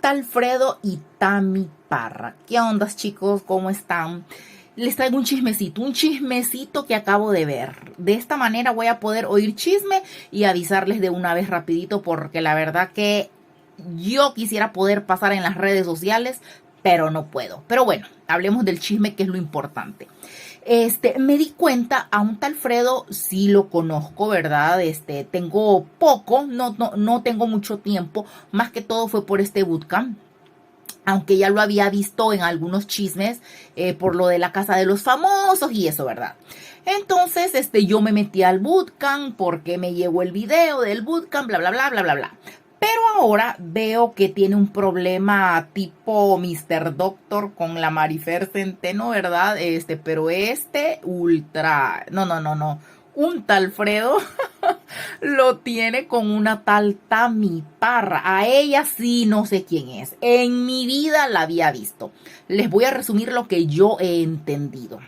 Talfredo y Tami Parra. ¿Qué ondas, chicos? ¿Cómo están? Les traigo un chismecito que acabo de ver. De esta manera voy a poder oír chisme y avisarles de una vez rapidito, porque la verdad que yo quisiera poder pasar en las redes sociales, pero no puedo. Pero bueno, hablemos del chisme, que es lo importante. Me di cuenta, a un Talfredo sí lo conozco, ¿verdad? Tengo poco, no tengo mucho tiempo, más que todo fue por este bootcamp. Aunque ya lo había visto en algunos chismes por lo de la casa de los famosos y eso, ¿verdad? Entonces, yo me metí al bootcamp porque me llegó el video del bootcamp, bla, bla, bla, bla, bla, bla. Pero ahora veo que tiene un problema tipo Mr. Doctor con la Marifer Centeno, ¿verdad? Pero ultra, no. Un Talfredo lo tiene con una tal Tami Parra. A ella sí no sé quién es. En mi vida la había visto. Les voy a resumir lo que yo he entendido.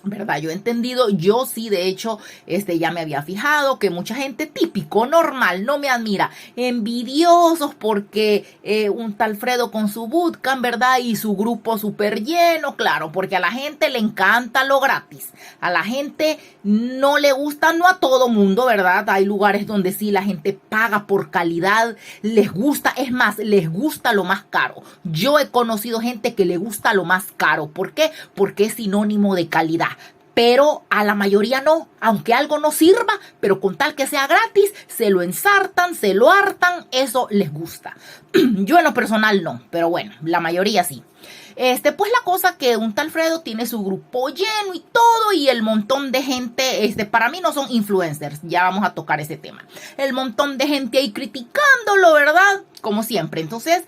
¿Verdad? Yo he entendido, yo sí, de hecho, ya me había fijado que mucha gente típico, normal, no me admira, envidiosos porque un Talfredo con su bootcamp, ¿verdad? Y su grupo súper lleno, claro, porque a la gente le encanta lo gratis, a la gente no le gusta, no a todo mundo, ¿verdad? Hay lugares donde sí la gente paga por calidad, les gusta, es más, les gusta lo más caro. Yo he conocido gente que le gusta lo más caro. ¿Por qué? Porque es sinónimo de calidad. Pero a la mayoría no, aunque algo no sirva, pero con tal que sea gratis, se lo ensartan, se lo hartan, eso les gusta. Yo en lo personal no, pero bueno, la mayoría sí. Pues la cosa que un Talfredo tiene su grupo lleno y todo, y el montón de gente, para mí no son influencers, ya vamos a tocar ese tema. El montón de gente ahí criticándolo, ¿verdad? Como siempre. Entonces,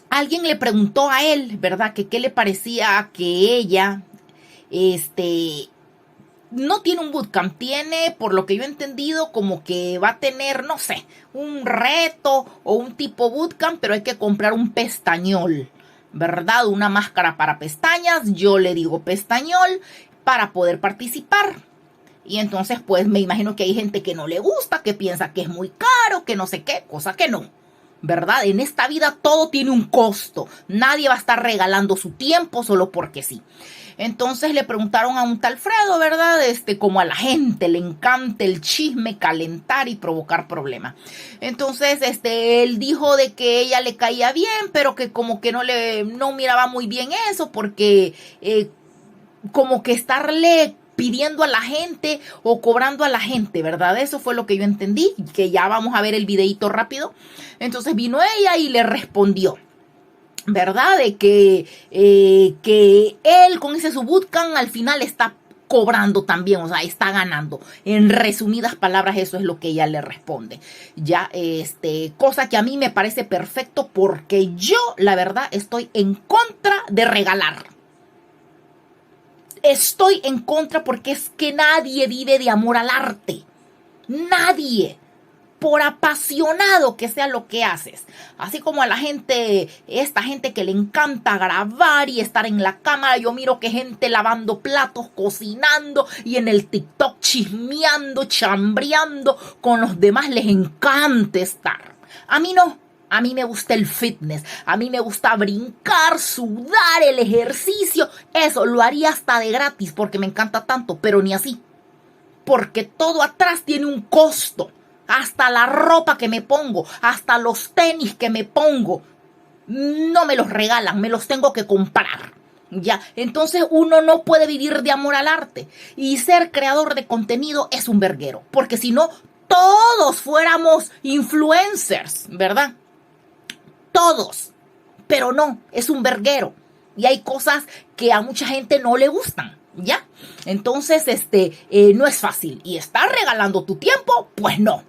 alguien le preguntó a él, ¿verdad? Que qué le parecía que ella, no tiene un bootcamp, tiene, por lo que yo he entendido, como que va a tener, no sé, un reto o un tipo bootcamp, pero hay que comprar un pestañol, ¿verdad? Una máscara para pestañas, yo le digo pestañol, para poder participar. Y entonces, pues, me imagino que hay gente que no le gusta, que piensa que es muy caro, que no sé qué, cosa que no. ¿Verdad? En esta vida todo tiene un costo. Nadie va a estar regalando su tiempo solo porque sí. Entonces le preguntaron a un Talfredo, ¿verdad? Como a la gente le encanta el chisme, calentar y provocar problemas. Entonces, él dijo de que ella le caía bien, pero que como que no miraba muy bien eso, porque como que estarle pidiendo a la gente o cobrando a la gente, ¿verdad? Eso fue lo que yo entendí, que ya vamos a ver el videito rápido. Entonces vino ella y le respondió, ¿verdad? De que él con ese su bootcamp al final está cobrando también, o sea, está ganando. En resumidas palabras, eso es lo que ella le responde. Ya, cosa que a mí me parece perfecto, porque yo, la verdad, estoy en contra de regalar. Estoy en contra porque es que nadie vive de amor al arte. Nadie. Por apasionado que sea lo que haces. Así como a la gente, esta gente que le encanta grabar y estar en la cámara. Yo miro que gente lavando platos, cocinando y en el TikTok chismeando, chambreando. Con los demás les encanta estar. A mí no. A mí me gusta el fitness, a mí me gusta brincar, sudar, el ejercicio. Eso lo haría hasta de gratis porque me encanta tanto, pero ni así. Porque todo atrás tiene un costo. Hasta la ropa que me pongo, hasta los tenis que me pongo. No me los regalan, me los tengo que comprar. Ya, entonces uno no puede vivir de amor al arte. Y ser creador de contenido es un verguero. Porque si no, todos fuéramos influencers, ¿verdad? Todos, pero no, es un verguero y hay cosas que a mucha gente no le gustan, ¿ya? Entonces, no es fácil y estar regalando tu tiempo, pues no.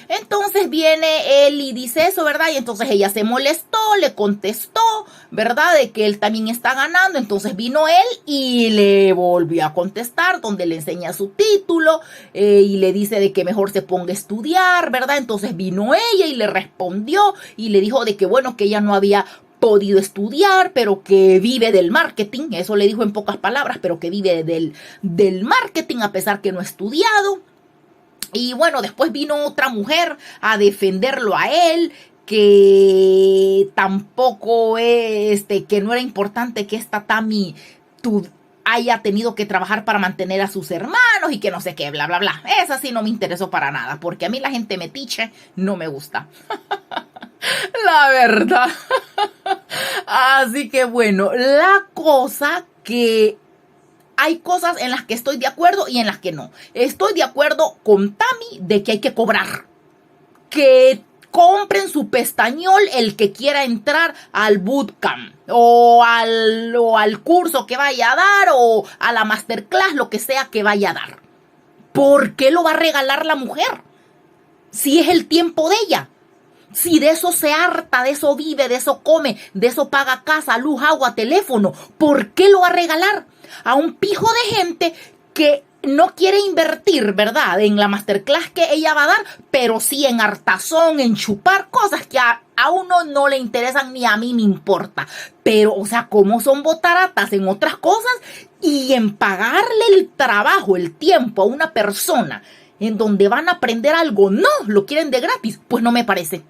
Entonces viene él y dice eso, ¿verdad? Y entonces ella se molestó, le contestó, ¿verdad? De que él también está ganando. Entonces vino él y le volvió a contestar, donde le enseña su título y le dice de que mejor se ponga a estudiar, ¿verdad? Entonces vino ella y le respondió y le dijo de que bueno, que ella no había podido estudiar, pero que vive del marketing. Eso le dijo en pocas palabras, pero que vive del marketing a pesar que no ha estudiado. Y bueno, después vino otra mujer a defenderlo a él que tampoco que no era importante que esta Tami haya tenido que trabajar para mantener a sus hermanos y que no sé qué, bla, bla, bla. Esa sí no me interesó para nada, porque a mí la gente metiche no me gusta. La verdad. Así que bueno, la cosa que hay cosas en las que estoy de acuerdo y en las que no. Estoy de acuerdo con Tami de que hay que cobrar. Que compren su pestañol el que quiera entrar al bootcamp o al curso que vaya a dar o a la masterclass, lo que sea que vaya a dar. ¿Por qué lo va a regalar la mujer? Si es el tiempo de ella. Si de eso se harta, de eso vive, de eso come, de eso paga casa, luz, agua, teléfono, ¿por qué lo va a regalar a un pijo de gente que no quiere invertir, ¿verdad?, en la masterclass que ella va a dar, pero sí en hartazón, en chupar cosas que a uno no le interesan ni a mí me importa? Pero, o sea, ¿cómo son botaratas en otras cosas y en pagarle el trabajo, el tiempo a una persona en donde van a aprender algo? No, lo quieren de gratis. Pues no me parece.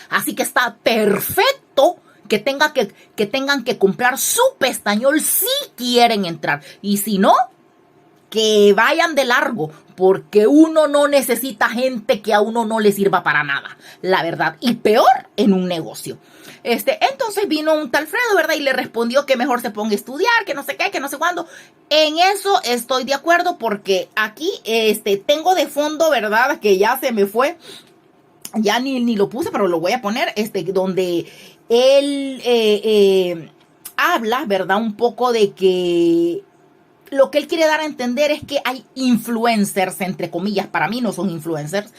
Así que está perfecto que tengan que comprar su pestañol si quieren entrar. Y si no, que vayan de largo, porque uno no necesita gente que a uno no le sirva para nada, la verdad. Y peor en un negocio. Entonces vino un tal Fredo, ¿verdad? Y le respondió que mejor se ponga a estudiar, que no sé qué, que no sé cuándo. En eso estoy de acuerdo, porque aquí tengo de fondo, ¿verdad?, que ya se me fue. Ya ni lo puse, pero lo voy a poner, donde él habla, ¿verdad?, un poco de que lo que él quiere dar a entender es que hay influencers, entre comillas, para mí no son influencers,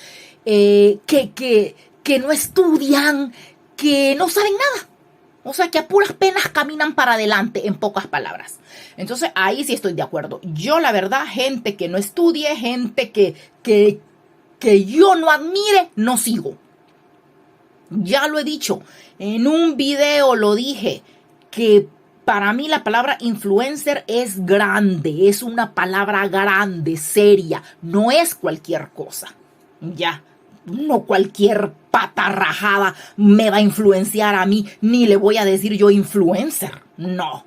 que no estudian, que no saben nada. O sea, que a puras penas caminan para adelante, en pocas palabras. Entonces, ahí sí estoy de acuerdo. Yo, la verdad, gente que no estudie, gente que yo no admire, no sigo. Ya lo he dicho, en un video lo dije, que para mí la palabra influencer es grande, es una palabra grande, seria, no es cualquier cosa. Ya, no cualquier pata rajada me va a influenciar a mí, ni le voy a decir yo influencer, no.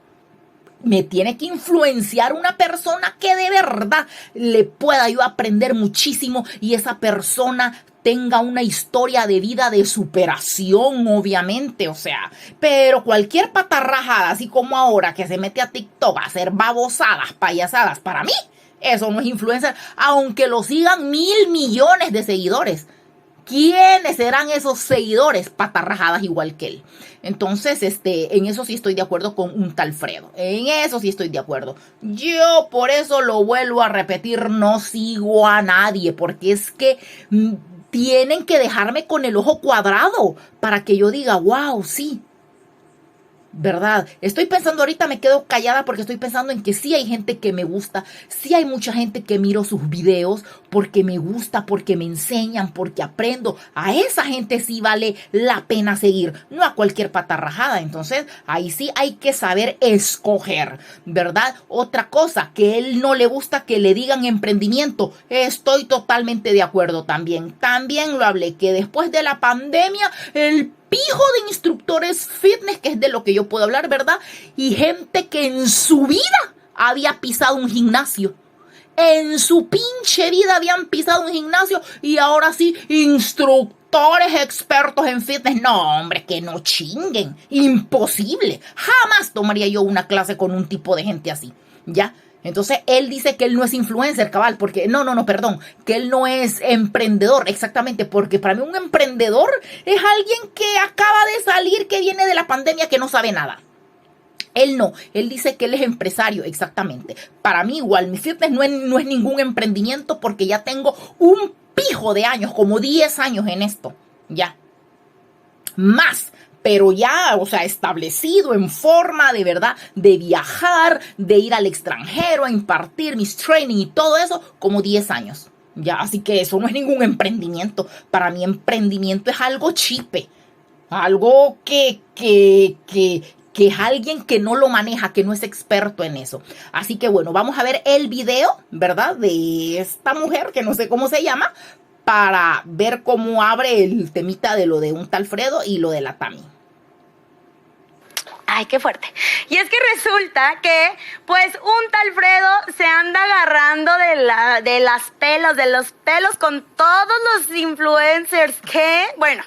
Me tiene que influenciar una persona que de verdad le pueda yo aprender muchísimo y esa persona tenga una historia de vida de superación, obviamente, o sea, pero cualquier patarrajada, así como ahora que se mete a TikTok a hacer babosadas, payasadas, para mí, eso no es influencer, aunque lo sigan 1.000 millones de seguidores. ¿Quiénes serán esos seguidores patarrajadas igual que él? Entonces, en eso sí estoy de acuerdo con un tal Fredo. En eso sí estoy de acuerdo. Yo por eso lo vuelvo a repetir, no sigo a nadie, porque es que tienen que dejarme con el ojo cuadrado para que yo diga, wow, sí. ¿Verdad? Estoy pensando ahorita, me quedo callada porque estoy pensando en que sí hay gente que me gusta, sí hay mucha gente que miro sus videos porque me gusta, porque me enseñan, porque aprendo. A esa gente sí vale la pena seguir, no a cualquier patarrajada. Entonces, ahí sí hay que saber escoger, ¿verdad? Otra cosa, que él no le gusta que le digan emprendimiento. Estoy totalmente de acuerdo también. También lo hablé, que después de la pandemia, el pijo de instructores fitness, que es de lo que yo puedo hablar, ¿verdad? Y gente que en su vida había pisado un gimnasio. En su pinche vida habían pisado un gimnasio y ahora sí, instructores expertos en fitness. No, hombre, que no chinguen. Imposible. Jamás tomaría yo una clase con un tipo de gente así, ¿ya? Entonces, él dice que él no es influencer, cabal, porque, perdón, que él no es emprendedor, exactamente, porque para mí un emprendedor es alguien que acaba de salir, que viene de la pandemia, que no sabe nada. Él no, él dice que él es empresario, exactamente. Para mí igual, mi fitness no es ningún emprendimiento porque ya tengo un pijo de años, como 10 años en esto, ya. Más. Pero ya, o sea, establecido en forma de verdad de viajar, de ir al extranjero, a impartir mis training y todo eso, como 10 años. Ya, así que eso no es ningún emprendimiento. Para mí emprendimiento es algo chipe. Algo que es alguien que no lo maneja, que no es experto en eso. Así que bueno, vamos a ver el video, ¿verdad? De esta mujer, que no sé cómo se llama, para ver cómo abre el temita de lo de un tal Fredo y lo de la Tami. Ay, qué fuerte. Y es que resulta que, pues, un tal Fredo se anda agarrando de los pelos con todos los influencers que, bueno,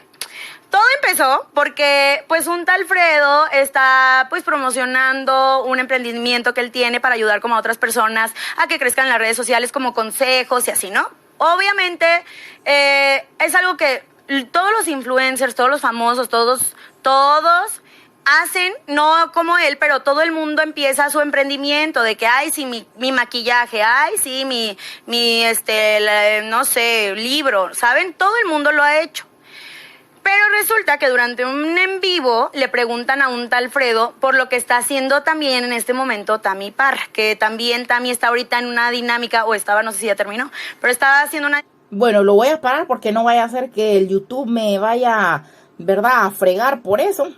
todo empezó porque, pues, un tal Fredo está, pues, promocionando un emprendimiento que él tiene para ayudar como a otras personas a que crezcan en las redes sociales como consejos y así, ¿no? Obviamente, es algo que todos los influencers, todos los famosos, todos hacen, no como él, pero todo el mundo empieza su emprendimiento de que, ay, sí, mi maquillaje, ay, sí, no sé, libro, ¿saben? Todo el mundo lo ha hecho. Pero resulta que durante un en vivo le preguntan a un tal Fredo por lo que está haciendo también en este momento Tami Parra, que también Tami está ahorita en una dinámica, o estaba, no sé si ya terminó, pero estaba haciendo una... Bueno, lo voy a parar porque no vaya a hacer que el YouTube me vaya, ¿verdad?, a fregar por eso.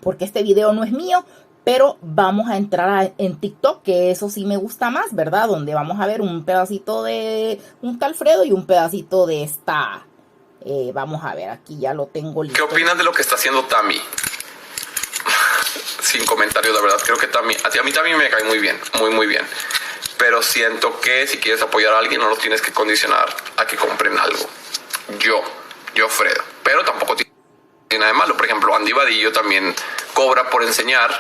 Porque este video no es mío, pero vamos a entrar en TikTok, que eso sí me gusta más, ¿verdad? Donde vamos a ver un pedacito de un tal Fredo y un pedacito de esta... vamos a ver, aquí ya lo tengo listo. ¿Qué opinas de lo que está haciendo Tami? Sin comentarios, la verdad. Creo que Tami, a mí también me cae muy bien, muy bien. Pero siento que si quieres apoyar a alguien, no los tienes que condicionar a que compren algo. Yo Fredo. Pero tampoco tiene nada de malo. Por ejemplo, Andy Vadillo también cobra por enseñar.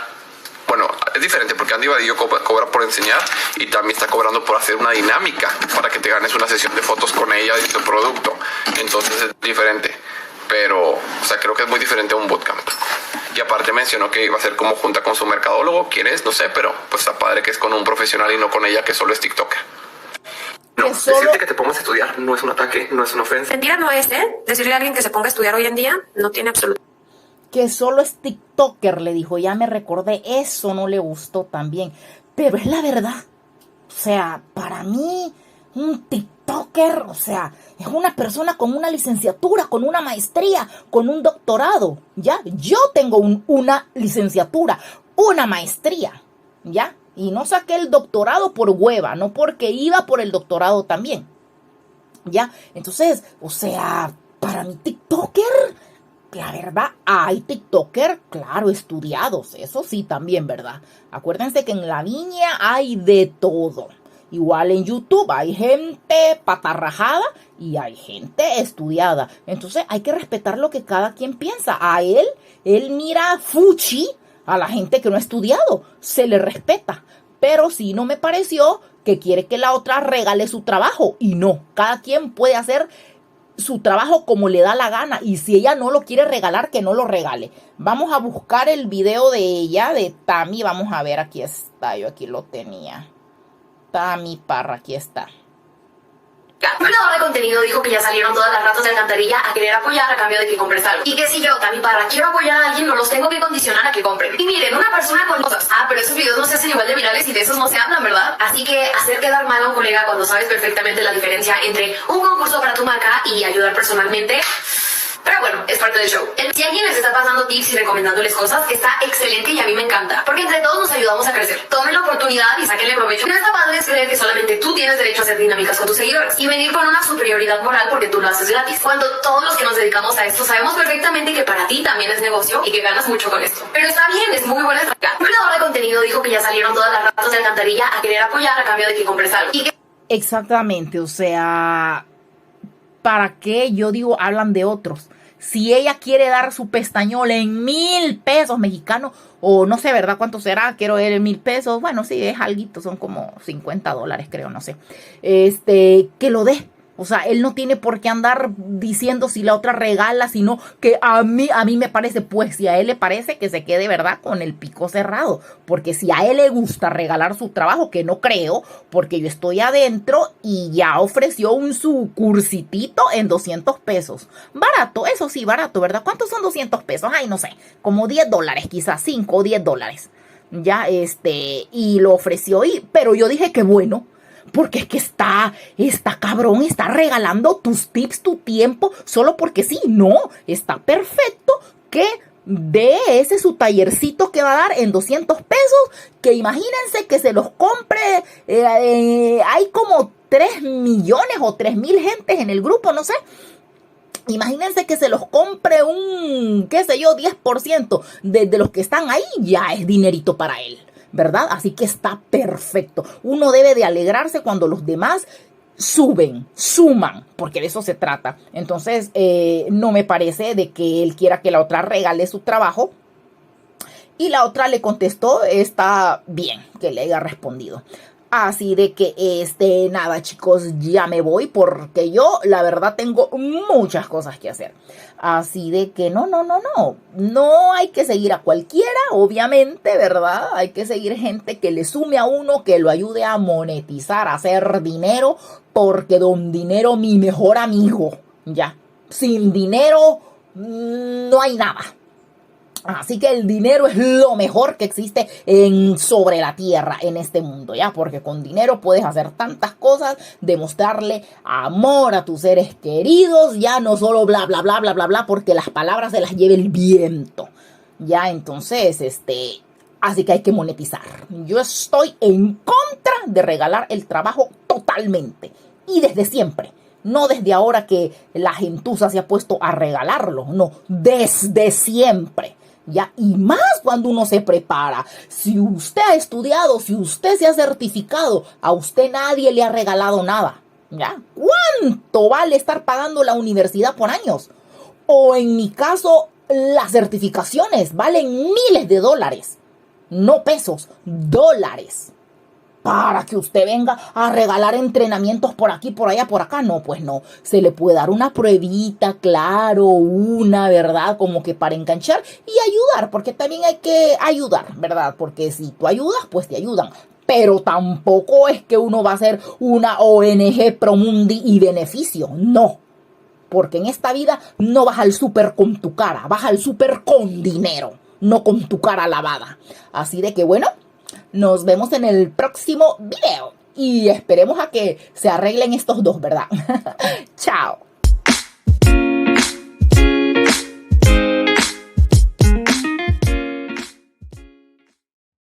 Bueno, es diferente porque Andy Vadillo cobra por enseñar y también está cobrando por hacer una dinámica para que te ganes una sesión de fotos con ella y tu producto. Entonces es diferente. Pero, o sea, creo que es muy diferente a un bootcamp. Y aparte mencionó que iba a ser como junta con su mercadólogo. ¿Quién es? No sé, pero pues está padre que es con un profesional y no con ella que solo es TikToker. No, decirte que te pongas a estudiar no es un ataque, no es una ofensa. Mentira no es, ¿eh? Decirle a alguien que se ponga a estudiar hoy en día no tiene absoluto. Que solo es TikToker, le dijo, ya me recordé, eso no le gustó también. Pero es la verdad. O sea, para mí, un TikToker, o sea, es una persona con una licenciatura, con una maestría, con un doctorado, ¿ya? Yo tengo una licenciatura, una maestría, ¿ya? Y no saqué el doctorado por hueva, no porque iba por el doctorado también, ¿ya? Entonces, o sea, para mi TikToker, la verdad, hay TikToker, claro, estudiados, eso sí también, ¿verdad? Acuérdense que en la viña hay de todo. Igual en YouTube hay gente patarrajada y hay gente estudiada. Entonces hay que respetar lo que cada quien piensa. A él mira fuchi a la gente que no ha estudiado. Se le respeta. Pero sí no me pareció que quiere que la otra regale su trabajo. Y no, cada quien puede hacer su trabajo como le da la gana. Y si ella no lo quiere regalar, que no lo regale. Vamos a buscar el video de ella, de Tami. Vamos a ver, aquí está, yo aquí lo tenía. Tami Parra, aquí está. Un creador de contenido dijo que ya salieron todas las ratas de alcantarilla a querer apoyar a cambio de que compres algo. Y que si yo, Tami Parra, quiero apoyar a alguien, no los tengo que condicionar a que compren. Y miren, una persona con cosas. Pero esos videos no se hacen igual de virales y de esos no se hablan, ¿verdad? Así que hacer quedar mal a un colega cuando sabes perfectamente la diferencia entre un concurso para tu marca y ayudar personalmente... Pero bueno, es parte del show. Si alguien les está pasando tips y recomendándoles cosas, está excelente y a mí me encanta. Porque entre todos nos ayudamos a crecer. Tomen la oportunidad y sáquenle provecho. No está padre es creer que solamente tú tienes derecho a hacer dinámicas con tus seguidores y venir con una superioridad moral porque tú lo haces gratis. Cuando todos los que nos dedicamos a esto sabemos perfectamente que para ti también es negocio y que ganas mucho con esto. Pero está bien, es muy buena estrategia. Un creador de contenido dijo que ya salieron todas las ratas de alcantarilla a querer apoyar a cambio de que compres algo. Exactamente, o sea, ¿para qué? Yo digo, hablan de otros. Si ella quiere dar su pestañola en 1,000 pesos mexicanos, o no sé, ¿verdad? ¿Cuánto será? Quiero ver en 1,000 pesos. Bueno, sí, es alguito, son como $50, creo, no sé. Que lo dé. O sea, él no tiene por qué andar diciendo si la otra regala, sino que a mí me parece, pues si a él le parece, que se quede, ¿verdad?, con el pico cerrado. Porque si a él le gusta regalar su trabajo, que no creo, porque yo estoy adentro y ya ofreció su cursitito en 200 pesos. Barato, eso sí, barato, ¿verdad? ¿Cuántos son 200 pesos? Ay, no sé, como $10, quizás 5 o $10. Ya, y lo ofreció, pero yo dije que bueno. Porque es que está cabrón, está regalando tus tips, tu tiempo, solo porque sí. No, está perfecto que de ese su tallercito que va a dar en 200 pesos, que imagínense que se los compre, hay como 3 millones o 3.000 gentes en el grupo, no sé. Imagínense que se los compre un, qué sé yo, 10% de los que están ahí, ya es dinerito para él, ¿verdad? Así que está perfecto. Uno debe de alegrarse cuando los demás suman, porque de eso se trata. Entonces, no me parece de que él quiera que la otra regale su trabajo. Y la otra le contestó, está bien que le haya respondido. Así de que, nada, chicos, ya me voy porque yo, la verdad, tengo muchas cosas que hacer. Así de que no hay que seguir a cualquiera, obviamente, ¿verdad? Hay que seguir gente que le sume a uno, que lo ayude a monetizar, a hacer dinero, porque don dinero, mi mejor amigo, ya. Sin dinero, no hay nada. Así que el dinero es lo mejor que existe sobre la tierra en este mundo, ¿ya? Porque con dinero puedes hacer tantas cosas, demostrarle amor a tus seres queridos, ya no solo bla, bla, bla, bla, bla, bla, porque las palabras se las lleva el viento, ¿ya? Entonces, así que hay que monetizar. Yo estoy en contra de regalar el trabajo totalmente y desde siempre. No desde ahora que la gentuza se ha puesto a regalarlo, no, desde siempre. ¿Ya? Y más cuando uno se prepara. Si usted ha estudiado, si usted se ha certificado, a usted nadie le ha regalado nada. ¿Ya? ¿Cuánto vale estar pagando la universidad por años? O en mi caso, las certificaciones valen miles de dólares. No pesos, dólares. Para que usted venga a regalar entrenamientos por aquí, por allá, por acá. No, pues no. Se le puede dar una pruebita, claro, ¿verdad? Como que para enganchar y ayudar, porque también hay que ayudar, ¿verdad? Porque si tú ayudas, pues te ayudan. Pero tampoco es que uno va a ser una ONG Promundi y beneficio. No. Porque en esta vida no vas al súper con tu cara, vas al súper con dinero, no con tu cara lavada. Así de que bueno. Nos vemos en el próximo video y esperemos a que se arreglen estos dos, ¿verdad? Chao.